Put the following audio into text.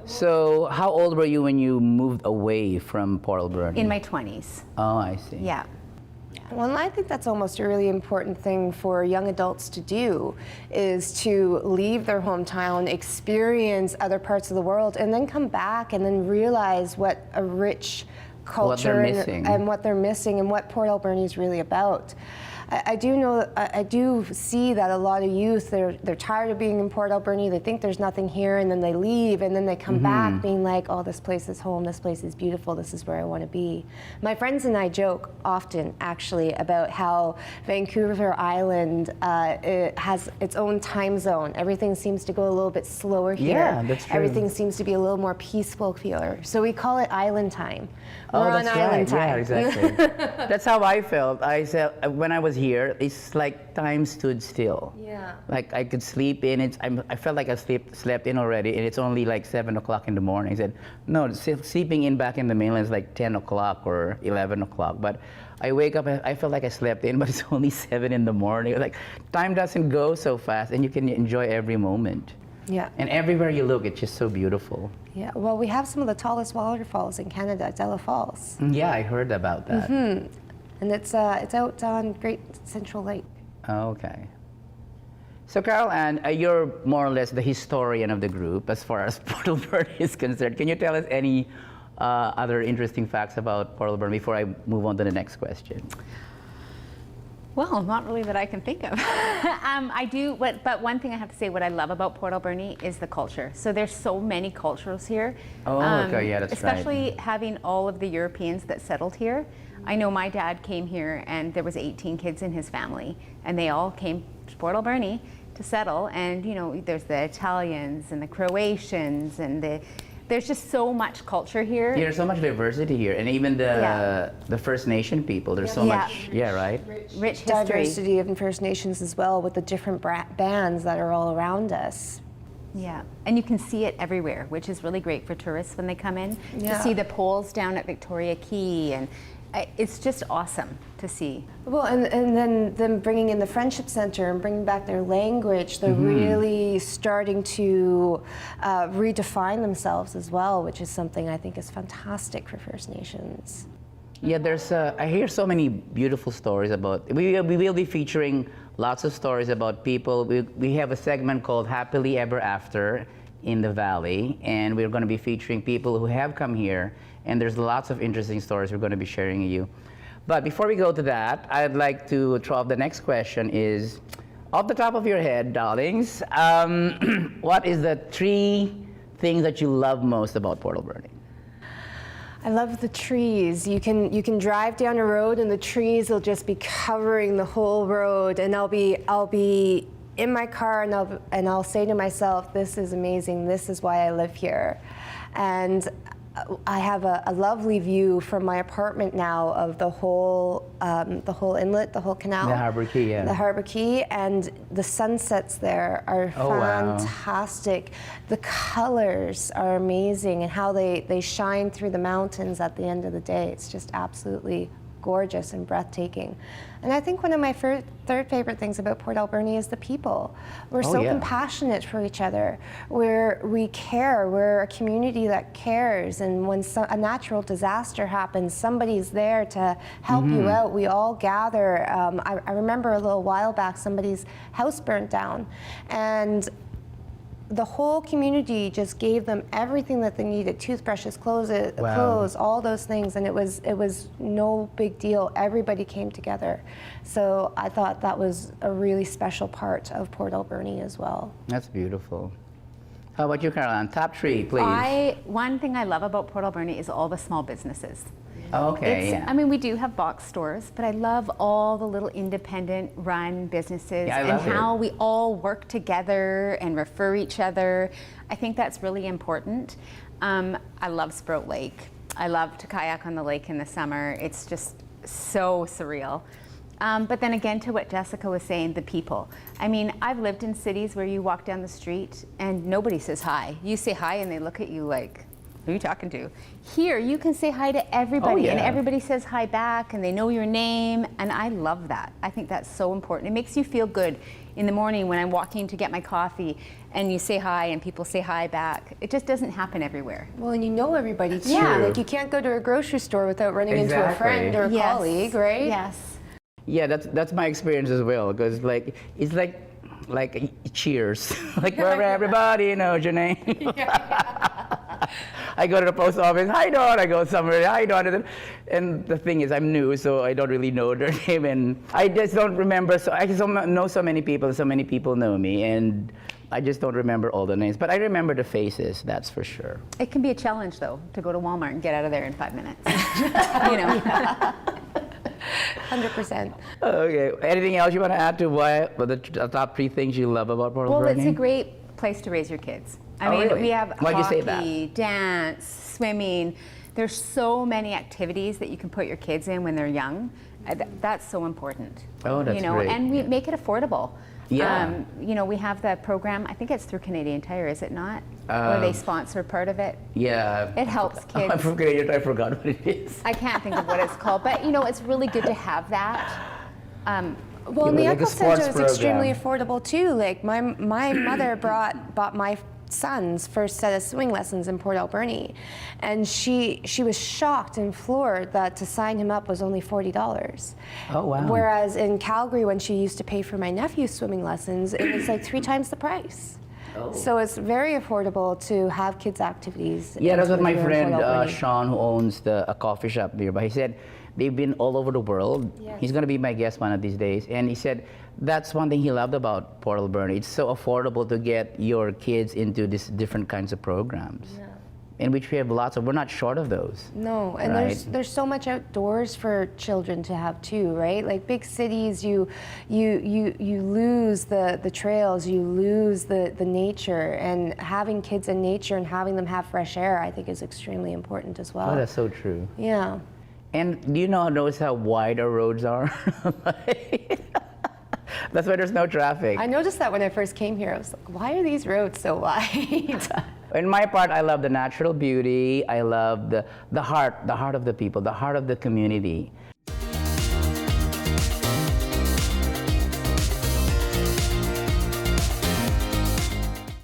So, how old were you when you moved away from Port Alberni? In my 20s. Oh, I see. Yeah. Well, I think that's almost a really important thing for young adults to do, is to leave their hometown, experience other parts of the world, and then come back and then realize what a rich culture and what they're missing and what Port Alberni is really about. I do see that a lot of youth, they're tired of being in Port Alberni, they think there's nothing here, and then they leave, and then they come back being like, oh, this place is home, this place is beautiful, this is where I want to be. My friends and I joke often, actually, about how Vancouver Island it has its own time zone. Everything seems to go a little bit slower here. Yeah, that's true. Everything seems to be a little more peaceful here. So we call it island time. Oh, We're on that's island right. time. Yeah, exactly. That's how I felt. I said when I was here, it's like time stood still. Yeah. Like I could sleep in. I felt like I slept in already, and it's only like 7 o'clock in the morning. I said, no, sleeping in back in the mainland is like 10 o'clock or 11 o'clock. But I wake up, I felt like I slept in, but it's only 7 in the morning. Like time doesn't go so fast, and you can enjoy every moment. Yeah. And everywhere you look, it's just so beautiful. Yeah, well, we have some of the tallest waterfalls in Canada, Della Falls. Yeah, I heard about that. And it's out on Great Central Lake. Okay. So Carol Ann, you're more or less the historian of the group as far as Port Alberni is concerned. Can you tell us any other interesting facts about Port Alberni before I move on to the next question? Well, not really that I can think of. I do, but one thing I have to say, what I love about Port Alberni is the culture. So there's so many cultures here. Oh, okay, yeah, that's especially having all of the Europeans that settled here. I know my dad came here and there was 18 kids in his family, and they all came to Port Alberni to settle. And you know, there's the Italians and the Croatians and there's just so much culture here. Yeah, there's so much diversity here, and even the First Nation people. There's so much, right? Rich history. Diversity of First Nations as well, with the different bands that are all around us. Yeah, and you can see it everywhere, which is really great for tourists when they come in Yeah. to see the poles down at Victoria Quay, and it's just awesome to see. Well, and then them bringing in the Friendship Center and bringing back their language, they're really starting to redefine themselves as well, which is something I think is fantastic for First Nations. Yeah, there's. I hear so many beautiful stories about. We will be featuring lots of stories about people. We have a segment called Happily Ever After in the Valley, and we're going to be featuring people who have come here, and there's lots of interesting stories we're going to be sharing with you. But before we go to that, I'd like to throw off the next question is, off the top of your head, darlings, what is the 3 things that you love most about Port Alberni? I love the trees. You can drive down a road and the trees will just be covering the whole road, and I'll be in my car and I'll say to myself, this is amazing, this is why I live here. And I have a lovely view from my apartment now of the whole inlet, the whole canal. The Harbor Quay, yeah. The Harbor Quay, and the sunsets there are fantastic. The colors are amazing, and how they shine through the mountains at the end of the day. It's just absolutely gorgeous and breathtaking. And I think one of my third favorite things about Port Alberni is the people. We're so compassionate for each other. We care. We're a community that cares. And when a natural disaster happens, somebody's there to help you out. We all gather. I remember a little while back, somebody's house burnt down, and the whole community just gave them everything that they needed: toothbrushes, clothes, all those things, and it was no big deal. Everybody came together. So I thought that was a really special part of Port Alberni as well. That's beautiful. How about you, Caroline? Top 3, please. One thing I love about Port Alberni is all the small businesses. Okay, I mean, we do have box stores, but I love all the little independent run businesses and how we all work together and refer each other. I think that's really important. I love Sprout Lake. I love to kayak on the lake in the summer. It's just so surreal. But then again, to what Jessica was saying, the people. I mean, I've lived in cities where you walk down the street and nobody says hi. You say hi and they look at you like, Who are you talking to? Here, you can say hi to everybody, and everybody says hi back, and they know your name, and I love that. I think that's so important. It makes you feel good in the morning when I'm walking to get my coffee, and you say hi, and people say hi back. It just doesn't happen everywhere. Well, and you know everybody too. Yeah. Like you can't go to a grocery store without running into a friend or a colleague, right? Yes. Yeah, that's my experience as well. Because like it's like cheers, like where everybody knows your name. I go to the post office, hi Dawn. I go somewhere, hi Dawn. And the thing is, I'm new, so I don't really know their name, and I just don't remember. So I just don't know so many people. So many people know me, and I just don't remember all the names. But I remember the faces, that's for sure. It can be a challenge, though, to go to Walmart and get out of there in 5 minutes. You know. 100%. Okay. Anything else you want to add to the top 3 things you love about Portal Burning? Well, it's a great place to raise your kids. I mean, really? we have Why'd you say hockey, dance, swimming. There's so many activities that you can put your kids in when they're young. That's so important. Oh, that's great. And we make it affordable. Yeah. We have the program, I think it's through Canadian Tire, is it not? Where they sponsor part of it. Yeah. It helps kids. I'm from Canadian, I forgot what it is. I can't think of what it's called, but it's really good to have that. Well, and the like a Echo sports Center is extremely program. affordable too. Like my mother bought my son's first set of swimming lessons in Port Alberni, and she was shocked and floored that to sign him up was only $40. Oh wow. Whereas in Calgary, when she used to pay for my nephew's swimming lessons, it was like 3 times the price. Oh. So it's very affordable to have kids' activities. Yeah, that's what my in friend Port Alberni. Sean, who owns a coffee shop nearby, he said they've been all over the world. Yes. He's going to be my guest one of these days. And he said that's one thing he loved about Port Alberni. It's so affordable to get your kids into these different kinds of programs. Yeah. In which we have lots of, we're not short of those. No, and right? there's so much outdoors for children to have too, right? Like big cities, you lose the trails, you lose the nature, and having kids in nature and having them have fresh air, I think is extremely important as well. Oh, that's so true. Yeah. And do you notice how wide our roads are? That's why there's no traffic. I noticed that when I first came here. I was like, why are these roads so wide? In my part, I love the natural beauty. I love the heart of the people, the heart of the community.